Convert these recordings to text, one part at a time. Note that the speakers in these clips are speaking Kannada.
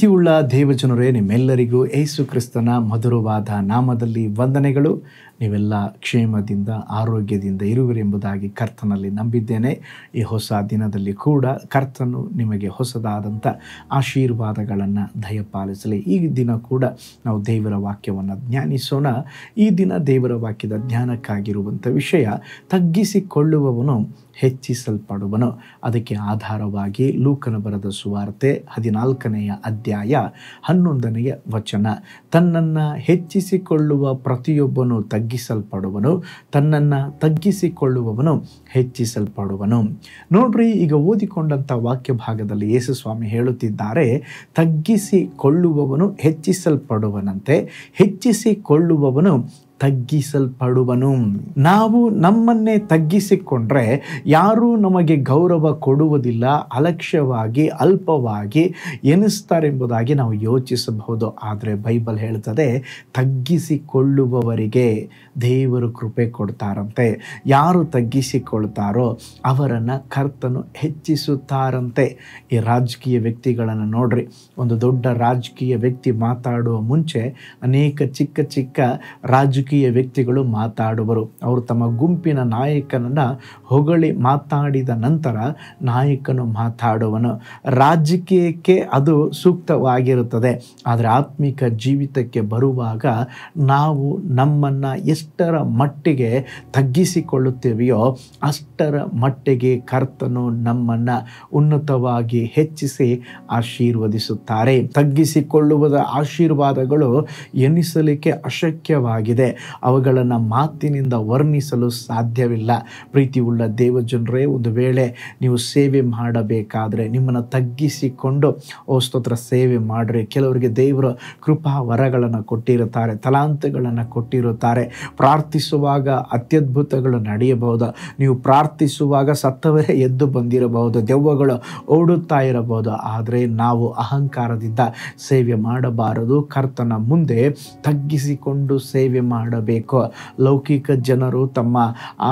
ಪ್ರೀತಿಯುಳ್ಳ ದೇವಜನರೇ, ನಿಮ್ಮೆಲ್ಲರಿಗೂ ಯೇಸು ಕ್ರಿಸ್ತನ ಮಧುರವಾದ ನಾಮದಲ್ಲಿ ವಂದನೆಗಳು. ನೀವೆಲ್ಲ ಕ್ಷೇಮದಿಂದ ಆರೋಗ್ಯದಿಂದ ಇರುವಿರೆಂಬುದಾಗಿ ಕರ್ತನಲ್ಲಿ ನಂಬಿದ್ದೇನೆ. ಈ ಹೊಸ ದಿನದಲ್ಲಿ ಕೂಡ ಕರ್ತನು ನಿಮಗೆ ಹೊಸದಾದಂಥ ಆಶೀರ್ವಾದಗಳನ್ನು ದಯಪಾಲಿಸಲಿ. ಈ ದಿನ ಕೂಡ ನಾವು ದೇವರ ವಾಕ್ಯವನ್ನು ಧ್ಯಾನಿಸೋಣ. ಈ ದಿನ ದೇವರ ವಾಕ್ಯದ ಧ್ಯಾನಕ್ಕಾಗಿರುವಂಥ ವಿಷಯ, ತಗ್ಗಿಸಿಕೊಳ್ಳುವವನು ಹೆಚ್ಚಿಸಲ್ಪಡುವನು. ಅದಕ್ಕೆ ಆಧಾರವಾಗಿ ಲೂಕನ ಬರೆದ ಸುವಾರ್ತೆ 14ನೇ ಅಧ್ಯಾಯ 11ನೇ ವಚನ, ತನ್ನನ್ನು ಹೆಚ್ಚಿಸಿಕೊಳ್ಳುವ ಪ್ರತಿಯೊಬ್ಬನು ತಗ್ಗಿಸಲ್ಪಡುವನು, ತನ್ನನ್ನು ತಗ್ಗಿಸಿಕೊಳ್ಳುವವನು ಹೆಚ್ಚಿಸಲ್ಪಡುವನು. ನೋಡ್ರಿ, ಈಗ ಓದಿಕೊಂಡಂಥ ವಾಕ್ಯ ಭಾಗದಲ್ಲಿ ಯೇಸು ಸ್ವಾಮಿ ಹೇಳುತ್ತಿದ್ದಾರೆ, ತಗ್ಗಿಸಿಕೊಳ್ಳುವವನು ಹೆಚ್ಚಿಸಲ್ಪಡುವನಂತೆ, ಹೆಚ್ಚಿಸಿಕೊಳ್ಳುವವನು ತಗ್ಗಿಸಲ್ಪಡುವನು. ನಾವು ನಮ್ಮನ್ನೇ ತಗ್ಗಿಸಿಕೊಂಡ್ರೆ ಯಾರೂ ನಮಗೆ ಗೌರವ ಕೊಡುವುದಿಲ್ಲ, ಅಲಕ್ಷ್ಯವಾಗಿ ಅಲ್ಪವಾಗಿ ಎನಿಸ್ತಾರೆಂಬುದಾಗಿ ನಾವು ಯೋಚಿಸಬಹುದು. ಆದರೆ ಬೈಬಲ್ ಹೇಳ್ತದೆ, ತಗ್ಗಿಸಿಕೊಳ್ಳುವವರಿಗೆ ದೇವರು ಕೃಪೆ ಕೊಡ್ತಾರಂತೆ. ಯಾರು ತಗ್ಗಿಸಿಕೊಳ್ತಾರೋ ಅವರನ್ನು ಕರ್ತನು ಹೆಚ್ಚಿಸುತ್ತಾರಂತೆ. ಈ ರಾಜಕೀಯ ವ್ಯಕ್ತಿಗಳನ್ನು ನೋಡ್ರಿ, ಒಂದು ದೊಡ್ಡ ರಾಜಕೀಯ ವ್ಯಕ್ತಿ ಮಾತಾಡುವ ಮುಂಚೆ ಅನೇಕ ಚಿಕ್ಕ ಚಿಕ್ಕ ರಾಜಕೀಯ ವ್ಯಕ್ತಿಗಳು ಮಾತಾಡುವರು. ಅವರು ತಮ್ಮ ಗುಂಪಿನ ನಾಯಕನನ್ನು ಹೊಗಳಿ ಮಾತಾಡಿದ ನಂತರ ನಾಯಕನು ಮಾತಾಡುವನು. ರಾಜಕೀಯಕ್ಕೆ ಅದು ಸೂಕ್ತವಾಗಿರುತ್ತದೆ. ಆದರೆ ಆತ್ಮಿಕ ಜೀವಿತಕ್ಕೆ ಬರುವಾಗ ನಾವು ನಮ್ಮನ್ನು ಎಷ್ಟರ ಮಟ್ಟಿಗೆ ತಗ್ಗಿಸಿಕೊಳ್ಳುತ್ತೇವೆಯೋ ಅಷ್ಟರ ಮಟ್ಟಿಗೆ ಕರ್ತನು ನಮ್ಮನ್ನು ಉನ್ನತವಾಗಿ ಹೆಚ್ಚಿಸಿ ಆಶೀರ್ವದಿಸುತ್ತಾರೆ. ತಗ್ಗಿಸಿಕೊಳ್ಳುವುದ ಆಶೀರ್ವಾದಗಳು ಎನಿಸಲಿಕ್ಕೆ ಅಶಕ್ಯವಾಗಿದೆ. ಅವುಗಳನ್ನು ಮಾತಿನಿಂದ ವರ್ಣಿಸಲು ಸಾಧ್ಯವಿಲ್ಲ. ಪ್ರೀತಿಯುಳ್ಳ ದೇವಜನರೇ, ಒಂದು ವೇಳೆ ನೀವು ಸೇವೆ ಮಾಡಬೇಕಾದ್ರೆ ನಿಮ್ಮನ್ನು ತಗ್ಗಿಸಿಕೊಂಡು ಸ್ತೋತ್ರ ಸೇವೆ ಮಾಡ್ರಿ. ಕೆಲವರಿಗೆ ದೇವರು ಕೃಪಾ ವರಗಳನ್ನು ಕೊಟ್ಟಿರುತ್ತಾರೆ, ತಲಾಂತಗಳನ್ನು ಕೊಟ್ಟಿರುತ್ತಾರೆ. ಪ್ರಾರ್ಥಿಸುವಾಗ ಅತ್ಯದ್ಭುತಗಳು ನಡೆಯಬಹುದು. ನೀವು ಪ್ರಾರ್ಥಿಸುವಾಗ ಸತ್ತವರೇ ಎದ್ದು ಬಂದಿರಬಹುದು, ದೆವ್ವಗಳು ಓಡುತ್ತಾ ಇರಬಹುದು. ಆದರೆ ನಾವು ಅಹಂಕಾರದಿಂದ ಸೇವೆ ಮಾಡಬಾರದು. ಕರ್ತನ ಮುಂದೆ ತಗ್ಗಿಸಿಕೊಂಡು ಸೇವೆ ಮಾಡಬೇಕು. ಲೌಕಿಕ ಜನರು ತಮ್ಮ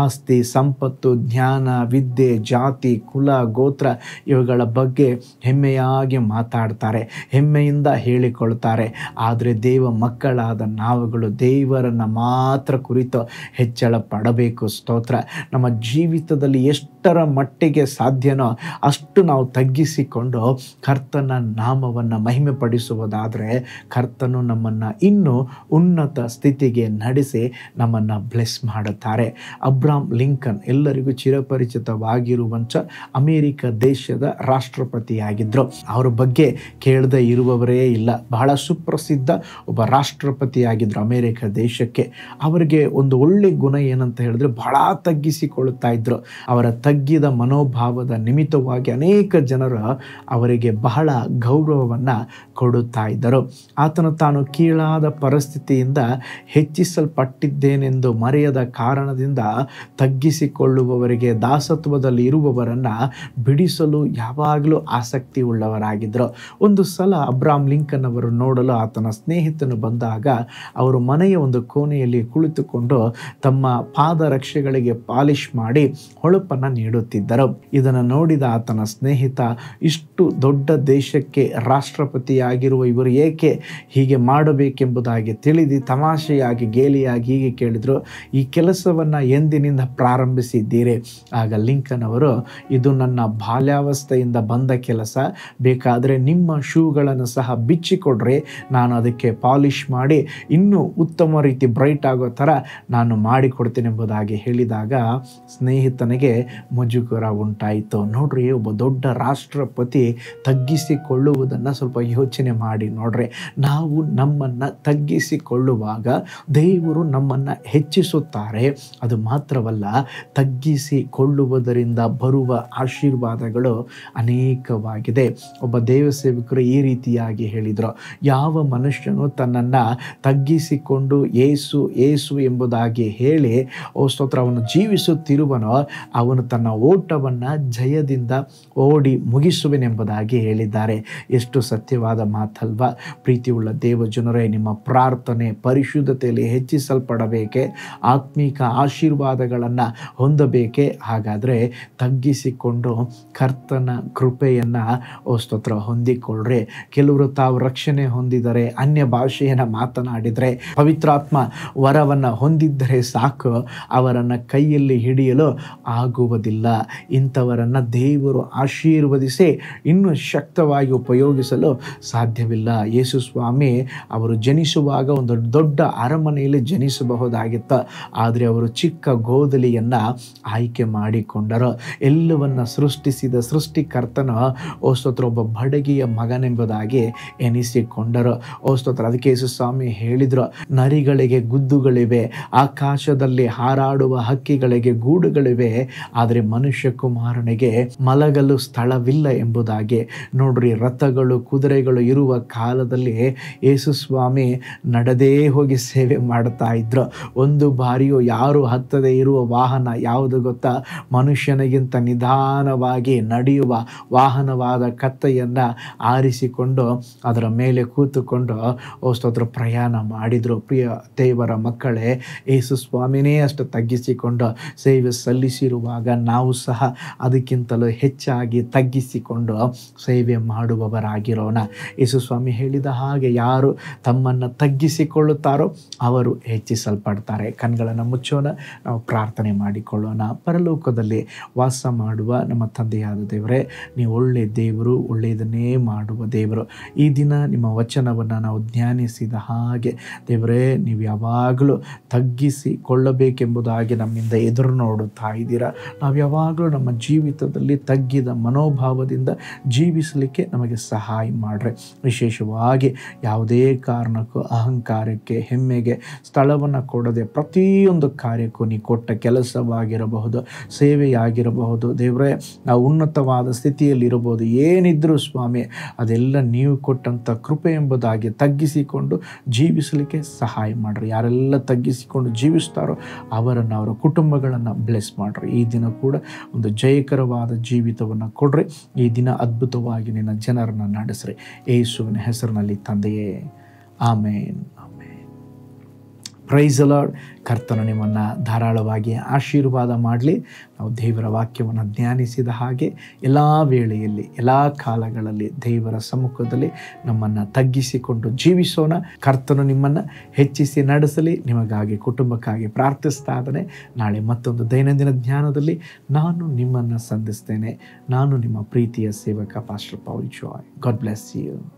ಆಸ್ತಿ, ಸಂಪತ್ತು, ಜ್ಞಾನ, ವಿದ್ಯೆ, ಜಾತಿ, ಕುಲ, ಗೋತ್ರ ಇವುಗಳ ಬಗ್ಗೆ ಹೆಮ್ಮೆಯಾಗಿ ಮಾತಾಡ್ತಾರೆ, ಹೆಮ್ಮೆಯಿಂದ ಹೇಳಿಕೊಳ್ತಾರೆ. ಆದರೆ ದೇವ ಮಕ್ಕಳಾದ ನಾವುಗಳು ದೇವರನ್ನು ಮಾತ್ರ ಕುರಿತು ಹೆಚ್ಚಳ ಪಡಬೇಕು. ಸ್ತೋತ್ರ. ನಮ್ಮ ಜೀವಿತದಲ್ಲಿ ಎಷ್ಟರ ಮಟ್ಟಿಗೆ ಸಾಧ್ಯನೋ ಅಷ್ಟು ನಾವು ತಗ್ಗಿಸಿಕೊಂಡು ಕರ್ತನ ನಾಮವನ್ನು ಮಹಿಮೆ ಪಡಿಸುವುದಾದರೆ ಕರ್ತನು ನಮ್ಮನ್ನು ಇನ್ನೂ ಉನ್ನತ ಸ್ಥಿತಿಗೆ ನಡೆಸಿ ನಮ್ಮನ್ನು ಬ್ಲೆಸ್ ಮಾಡುತ್ತಾರೆ. ಅಬ್ರಹಾಂ ಲಿಂಕನ್ ಎಲ್ಲರಿಗೂ ಚಿರಪರಿಚಿತವಾಗಿರುವಂಥ ಅಮೇರಿಕ ದೇಶದ ರಾಷ್ಟ್ರಪತಿಯಾಗಿದ್ದರು. ಅವರ ಬಗ್ಗೆ ಕೇಳದೆ ಇರುವವರೇ ಇಲ್ಲ. ಬಹಳ ಸುಪ್ರಸಿದ್ಧ ಒಬ್ಬ ರಾಷ್ಟ್ರಪತಿಯಾಗಿದ್ದರು ಅಮೇರಿಕ ದೇಶಕ್ಕೆ. ಅವರಿಗೆ ಒಂದು ಒಳ್ಳೆ ಗುಣ ಏನಂತ ಹೇಳಿದ್ರೆ, ಬಹಳ ತಗ್ಗಿಸಿಕೊಳ್ಳುತ್ತಾ ಇದ್ದರು. ಅವರ ತಗ್ಗಿದ ಮನೋಭಾವದ ನಿಮಿತ್ತವಾಗಿ ಅನೇಕ ಜನರು ಅವರಿಗೆ ಬಹಳ ಗೌರವವನ್ನು ಕೊಡುತ್ತಾ ಇದ್ದರು. ಆತನು ತಾನು ಕೀಳಾದ ಪರಿಸ್ಥಿತಿಯಿಂದ ಹೆಚ್ಚಿಸಲ್ಪಟ್ಟಿದ್ದೇನೆಂದು ಮರೆಯದ ಕಾರಣದಿಂದ ತಗ್ಗಿಸಿಕೊಳ್ಳುವವರಿಗೆ, ದಾಸತ್ವದಲ್ಲಿ ಇರುವವರನ್ನು ಬಿಡಿಸಲು ಯಾವಾಗಲೂ ಆಸಕ್ತಿ ಉಳ್ಳವರಾಗಿದ್ದರು. ಒಂದು ಸಲ ಅಬ್ರಹಾಂ ಲಿಂಕನ್ ಅವರು ನೋಡಲು ಆತನ ಸ್ನೇಹಿತನು ಬಂದಾಗ ಅವರು ಮನೆಯ ಒಂದು ಕೋಣೆಯಲ್ಲಿ ಕುಳಿತುಕೊಂಡು ತಮ್ಮ ಪಾದರಕ್ಷೆಗಳಿಗೆ ಪಾಲಿಶ್ ಮಾಡಿ ಹೊಳಪನ್ನು ನೀಡುತ್ತಿದ್ದರು. ಇದನ್ನು ನೋಡಿದ ಆತನ ಸ್ನೇಹಿತ, ಇಷ್ಟು ದೊಡ್ಡ ದೇಶಕ್ಕೆ ರಾಷ್ಟ್ರಪತಿಯಾಗಿರುವ ಇವರು ಏಕೆ ಹೀಗೆ ಮಾಡಬೇಕೆಂಬುದಾಗಿ ತಿಳಿದು ತಮಾಷೆಯಾಗಿ ಗೇಲಿಯಾಗಿ ಹೀಗೆ ಕೇಳಿದರು, ಈ ಕೆಲಸವನ್ನು ಎಂದಿನಿಂದ ಪ್ರಾರಂಭಿಸಿದ್ದೀರಿ? ಆಗ ಲಿಂಕನ್ ಅವರು, ಇದು ನನ್ನ ಬಾಲ್ಯಾವಸ್ಥೆಯಿಂದ ಬಂದ ಕೆಲಸ, ಬೇಕಾದರೆ ನಿಮ್ಮ ಶೂಗಳನ್ನು ಸಹ ಬಿಚ್ಚಿಕೊಡ್ರಿ, ನಾನು ಅದಕ್ಕೆ ಪಾಲಿಶ್ ಮಾಡಿ ಇನ್ನೂ ಉತ್ತಮ ರೀತಿ ಬ್ರೈಟ್ ಆಗೋ ಥರ ನಾನು ಮಾಡಿಕೊಡ್ತೇನೆ ಎಂಬುದಾಗಿ ಹೇಳಿದಾಗ ಸ್ನೇಹಿತನಿಗೆ ಮುಜುಗರ ಉಂಟಾಯಿತು. ನೋಡ್ರಿ, ಒಬ್ಬ ದೊಡ್ಡ ರಾಷ್ಟ್ರಪತಿ ತಗ್ಗಿಸಿಕೊಳ್ಳುವುದನ್ನು ಸ್ವಲ್ಪ ಯೋಚನೆ ಮಾಡಿ ನೋಡ್ರಿ. ನಾವು ನಮ್ಮನ್ನು ತಗ್ಗಿಸಿಕೊಳ್ಳುವಾಗ ದೇವರು ನಮ್ಮನ್ನು ಹೆಚ್ಚಿಸುತ್ತಾರೆ. ಅದು ಮಾತ್ರವಲ್ಲ, ತಗ್ಗಿಸಿಕೊಳ್ಳುವುದರಿಂದ ಬರುವ ಆಶೀರ್ವಾದಗಳು ಅನೇಕವಾಗಿದೆ. ಒಬ್ಬ ದೇವಸೇವಕರು ಈ ರೀತಿಯಾಗಿ ಹೇಳಿದರು, ಯಾವ ಮನುಷ್ಯನು ತನ್ನನ್ನು ತಗ್ಗಿಸಿಕೊಂಡು ಏಸು ಏಸು ಎಂಬುದಾಗಿ ಹೇಳಿ ಸ್ತೋತ್ರ ಅವನು ಜೀವಿಸುತ್ತಿರುವನೋ ಅವನು ತನ್ನ ತನ್ನ ಓಟವನ್ನು ಜಯದಿಂದ ಓಡಿ ಮುಗಿಸುವೆನೆಂಬುದಾಗಿ ಹೇಳಿದ್ದಾರೆ. ಎಷ್ಟು ಸತ್ಯವಾದ ಮಾತಲ್ವಾ? ಪ್ರೀತಿಯುಳ್ಳ ದೇವಜನರೇ, ನಿಮ್ಮ ಪ್ರಾರ್ಥನೆ ಪರಿಶುದ್ಧತೆಯಲ್ಲಿ ಹೆಚ್ಚಿಸಲ್ಪಡಬೇಕೆ? ಆತ್ಮಿಕ ಆಶೀರ್ವಾದಗಳನ್ನು ಹೊಂದಬೇಕೆ? ಹಾಗಾದರೆ ತಗ್ಗಿಸಿಕೊಂಡು ಕರ್ತನ ಕೃಪೆಯನ್ನು ಸ್ತೋತ್ರ ಹೊಂದಿಕೊಳ್ಳ್ರಿ. ಕೆಲವರು ತಾವು ರಕ್ಷಣೆ ಹೊಂದಿದರೆ, ಅನ್ಯ ಭಾಷೆಯನ್ನು ಮಾತನಾಡಿದರೆ, ಪವಿತ್ರಾತ್ಮ ವರವನ್ನು ಹೊಂದಿದ್ದರೆ ಸಾಕು, ಅವರನ್ನು ಕೈಯಲ್ಲಿ ಹಿಡಿಯಲು ಆಗುವುದಿಲ್ಲ. ಇಂಥವರನ್ನು ದೇವರು ಆಶೀರ್ವದಿಸಿ ಇನ್ನೂ ಶಕ್ತವಾಗಿ ಉಪಯೋಗಿಸಲು ಸಾಧ್ಯವಿಲ್ಲ. ಯೇಸು ಸ್ವಾಮಿ ಅವರು ಜನಿಸುವಾಗ ಒಂದು ದೊಡ್ಡ ಅರಮನೆಯಲ್ಲಿ ಜನಿಸಬಹುದಾಗಿತ್ತು, ಆದರೆ ಅವರು ಚಿಕ್ಕ ಗೋದಲಿಯನ್ನು ಆಯ್ಕೆ ಮಾಡಿಕೊಂಡರು. ಎಲ್ಲವನ್ನು ಸೃಷ್ಟಿಸಿದ ಸೃಷ್ಟಿಕರ್ತನ ಸ್ತೋತ್ರ ಒಬ್ಬ ಬಡಗಿಯ ಮಗನೆಂಬುದಾಗಿ ಎನಿಸಿಕೊಂಡರು. ಸ್ತೋತ್ರ. ಅದಕ್ಕೆ ಯೇಸು ಸ್ವಾಮಿ ಹೇಳಿದ್ರು, ನರಿಗಳಿಗೆ ಗುದ್ದುಗಳಿವೆ, ಆಕಾಶದಲ್ಲಿ ಹಾರಾಡುವ ಹಕ್ಕಿಗಳಿಗೆ ಗೂಡುಗಳಿವೆ, ಆದರೆ ಮನುಷ್ಯ ಕುಮಾರನಿಗೆ ಮಲಗಲು ಸ್ಥಳವಿಲ್ಲ ಎಂಬುದಾಗಿ. ನೋಡ್ರಿ, ರಥಗಳು ಕುದುರೆಗಳು ಇರುವ ಕಾಲದಲ್ಲಿ ಯೇಸು ಸ್ವಾಮಿ ನಡೆದೇ ಹೋಗಿ ಸೇವೆ ಮಾಡ್ತಾ ಇದ್ರು. ಒಂದು ಬಾರಿಯೂ ಯಾರು ಹತ್ತದೇ ಇರುವ ವಾಹನ ಯಾವುದು ಗೊತ್ತಾ? ಮನುಷ್ಯನಿಗಿಂತ ನಿಧಾನವಾಗಿ ನಡೆಯುವ ವಾಹನವಾದ ಕತ್ತೆಯನ್ನು ಆರಿಸಿಕೊಂಡು ಅದರ ಮೇಲೆ ಕೂತುಕೊಂಡು ಸ್ತೋತ್ರ ಪ್ರಯಾಣ ಮಾಡಿದರು. ಪ್ರಿಯ ದೇವರ ಮಕ್ಕಳೇ, ಯೇಸು ಸ್ವಾಮಿನೇ ಅಷ್ಟು ತಗ್ಗಿಸಿಕೊಂಡು ಸೇವೆ ಸಲ್ಲಿಸಿರುವಾಗ ನಾವು ಸಹ ಅದಕ್ಕಿಂತಲೂ ಹೆಚ್ಚಾಗಿ ತಗ್ಗಿಸಿಕೊಂಡು ಸೇವೆ ಮಾಡುವವರಾಗಿರೋಣ. ಯೇಸು ಸ್ವಾಮಿ ಹೇಳಿದ ಹಾಗೆ ಯಾರು ತಮ್ಮನ್ನು ತಗ್ಗಿಸಿಕೊಳ್ಳುತ್ತಾರೋ ಅವರು ಹೆಚ್ಚಿಸಲ್ಪಡ್ತಾರೆ. ಕಣ್ಗಳನ್ನು ಮುಚ್ಚೋಣ, ನಾವು ಪ್ರಾರ್ಥನೆ ಮಾಡಿಕೊಳ್ಳೋಣ. ಪರಲೋಕದಲ್ಲಿ ವಾಸ ಮಾಡುವ ನಮ್ಮ ತಂದೆಯಾದ ದೇವರೇ, ನೀವು ಒಳ್ಳೆಯ ದೇವರು, ಒಳ್ಳೆಯದನ್ನೇ ಮಾಡುವ ದೇವರು. ಈ ದಿನ ನಿಮ್ಮ ವಚನವನ್ನು ನಾವು ಧ್ಯಾನಿಸಿದ ಹಾಗೆ ದೇವರೇ, ನೀವು ಯಾವಾಗಲೂ ತಗ್ಗಿಸಿಕೊಳ್ಳಬೇಕೆಂಬುದಾಗಿ ನಮ್ಮಿಂದ ಎದುರು ನೋಡುತ್ತಾ ಇದ್ದೀರಾ. ನಾವು ಯಾವಾಗಲೂ ನಮ್ಮ ಜೀವಿತದಲ್ಲಿ ತಗ್ಗಿದ ಮನೋಭಾವದಿಂದ ಜೀವಿಸಲಿಕ್ಕೆ ನಮಗೆ ಸಹಾಯ ಮಾಡ್ರೆ. ವಿಶೇಷವಾಗಿ ಯಾವುದೇ ಕಾರಣಕ್ಕೂ ಅಹಂಕಾರಕ್ಕೆ, ಹೆಮ್ಮೆಗೆ ಸ್ಥಳವನ್ನು ಕೊಡದೆ ಪ್ರತಿಯೊಂದು ಕಾರ್ಯಕ್ಕೂ ನೀ ಕೊಟ್ಟ ಕೆಲಸವಾಗಿರಬಹುದು, ಸೇವೆಯಾಗಿರಬಹುದು ದೇವರೇ, ನಾವು ಉನ್ನತವಾದ ಸ್ಥಿತಿಯಲ್ಲಿರಬಹುದು, ಏನಿದ್ರೂ ಸ್ವಾಮಿ ಅದೆಲ್ಲ ನೀವು ಕೊಟ್ಟಂಥ ಕೃಪೆ ಎಂಬುದಾಗಿ ತಗ್ಗಿಸಿಕೊಂಡು ಜೀವಿಸಲಿಕ್ಕೆ ಸಹಾಯ ಮಾಡ್ರಿ. ಯಾರೆಲ್ಲ ತಗ್ಗಿಸಿಕೊಂಡು ಜೀವಿಸ್ತಾರೋ ಅವರನ್ನು, ಅವರ ಕುಟುಂಬಗಳನ್ನು ಬ್ಲೆಸ್ ಮಾಡ್ರಿ. ಈ ದಿನ ಕೂಡ ಒಂದು ಜಯಕರವಾದ ಜೀವಿತವನ್ನು ಕೊಡ್ರಿ. ಈ ದಿನ ಅದ್ಭುತವಾಗಿ ನಿನ್ನ ಜನರನ್ನು ನಡೆಸ್ರಿ. ಯೇಸುವಿನ ಹೆಸರಿನಲ್ಲಿ ತಂದೆಯೇ, ಆಮೇನ್. Price the lord. ಕರ್ತನು ನಿಮ್ಮನ್ನು ಧಾರಾಳವಾಗಿ ಆಶೀರ್ವಾದ ಮಾಡಲಿ. ನಾವು ದೇವರ ವಾಕ್ಯವನ್ನು ಧ್ಯಾನಿಸಿದ ಹಾಗೆ ಎಲ್ಲ ವೇಳೆಯಲ್ಲಿ, ಎಲ್ಲ ಕಾಲಗಳಲ್ಲಿ ದೇವರ ಸಮ್ಮುಖದಲ್ಲಿ ನಮ್ಮನ್ನು ತಗ್ಗಿಸಿಕೊಂಡು ಜೀವಿಸೋಣ. ಕರ್ತನು ನಿಮ್ಮನ್ನು ಹೆಚ್ಚಿಸಿ ನಡೆಸಲಿ. ನಿಮಗಾಗಿ, ಕುಟುಂಬಕ್ಕಾಗಿ ಪ್ರಾರ್ಥಿಸ್ತಾ ಇದ್ದೇನೆ. ನಾಳೆ ಮತ್ತೊಂದು ದೈನಂದಿನ ಧ್ಯಾನದಲ್ಲಿ ನಾನು ನಿಮ್ಮನ್ನು ಸಂಧಿಸ್ತೇನೆ. ನಾನು ನಿಮ್ಮ ಪ್ರೀತಿಯ ಸೇವಕ pastor Paul Joy. God bless you.